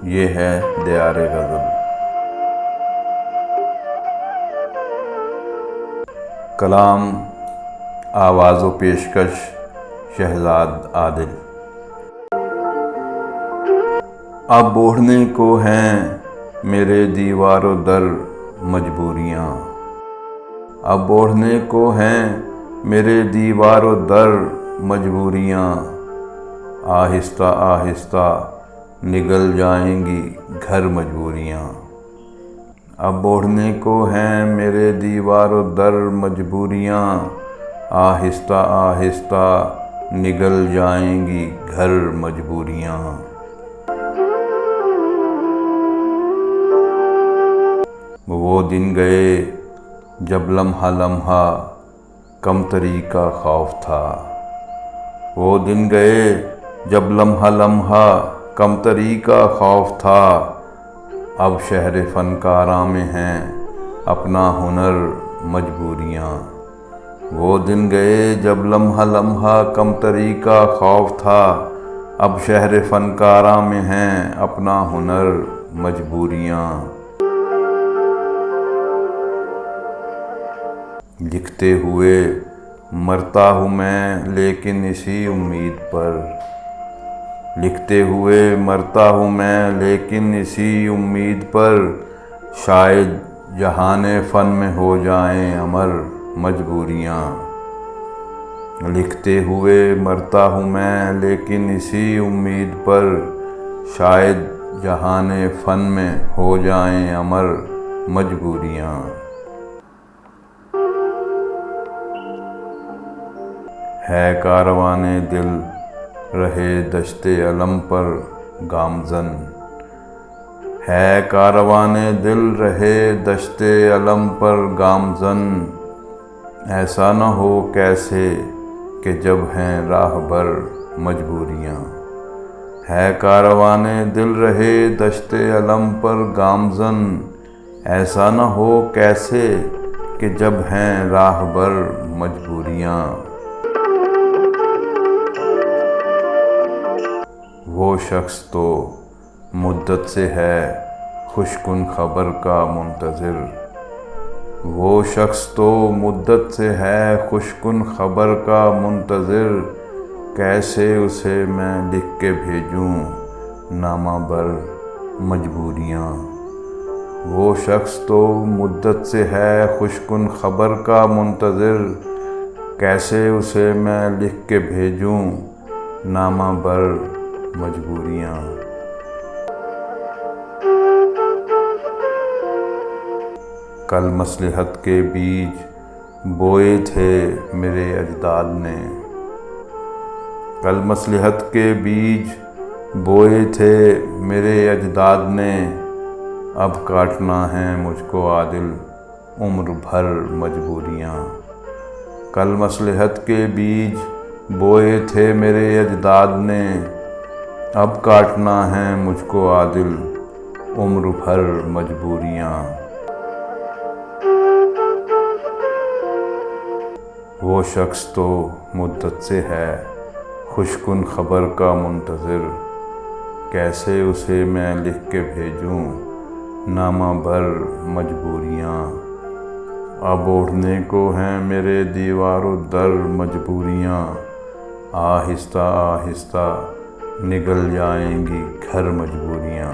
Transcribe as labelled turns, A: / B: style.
A: ये है दियारे गज़ल। कलाम आवाज़ व पेशकश शहज़ाद आदिल। अब ओढ़ने को हैं मेरे दीवारो दर मजबूरियाँ, अब ओढ़ने को हैं मेरे दीवारो दर मजबूरियाँ। आहिस्ता आहिस्ता निगल जाएंगी घर मजबूरियाँ, अब ओढ़ने को हैं मेरे दीवारो दर मजबूरियाँ। आहिस्ता आहिस्ता निगल जाएंगी घर मजबूरियाँ। वो दिन गए जब लम्हा लम्हा कमतरी का खौफ था, वो दिन गए जब लम्हा लम्हा कमतरी का खौफ था। अब शहर फनकारा में हैं अपना हुनर मजबूरियाँ, वो दिन गए जब लम्हा लम्हा कमतरी का खौफ था। अब शहर फनकारा में हैं अपना हुनर मजबूरियाँ। लिखते हुए मरता हूँ मैं लेकिन इसी उम्मीद पर, लिखते हुए मरता हूँ मैं लेकिन इसी उम्मीद पर। शायद जहाने फ़न में हो जाएं अमर मजबूरियाँ, लिखते हुए मरता हूँ मैं लेकिन इसी उम्मीद पर। शायद जहाने फ़न में हो जाएं अमर मजबूरियाँ। है कारवाने दिल रहे दश्ते अलम पर गामज़न, है कारवाने दिल रहे दश्ते अलम पर गामज़न। ऐसा न हो कैसे कि जब हैं राहबर मजबूरियाँ, है कारवाने दिल रहे दश्ते अलम पर गामज़न। ऐसा न हो कैसे कि जब हैं राहबर मजबूरियाँ। वो शख्स तो मुद्दत से है खुशकुन खबर का मुंतज़िर, वो शख्स तो मुद्दत से है खुशकुन खबर का मुंतज़िर। कैसे उसे मैं लिख के भेजूं नामा बर मजबूरियाँ, वो शख्स तो मुद्दत से है खुशकुन खबर का मुंतज़िर। कैसे उसे मैं लिख के भेजूं नामा बर मजबूरियाँ। कल मसलहत के बीज बोए थे मेरे अजदाद ने, कल मसलहत के बीज बोए थे मेरे अजदाद ने। अब काटना है मुझको आदिल उम्र भर मजबूरियाँ, कल मसलहत के बीज बोए थे मेरे अजदाद ने। अब काटना है मुझको आदिल उम्र भर मजबूरियाँ। वो शख्स तो मुद्दत से है खुशकुन खबर का मुंतज़िर। कैसे उसे मैं लिख के भेजूं नामा भर मजबूरियाँ। अब ओढ़ने को हैं मेरे दीवारों दर मजबूरियाँ। आहिस्ता आहिस्ता निगल जाएंगी घर मजबूरियाँ।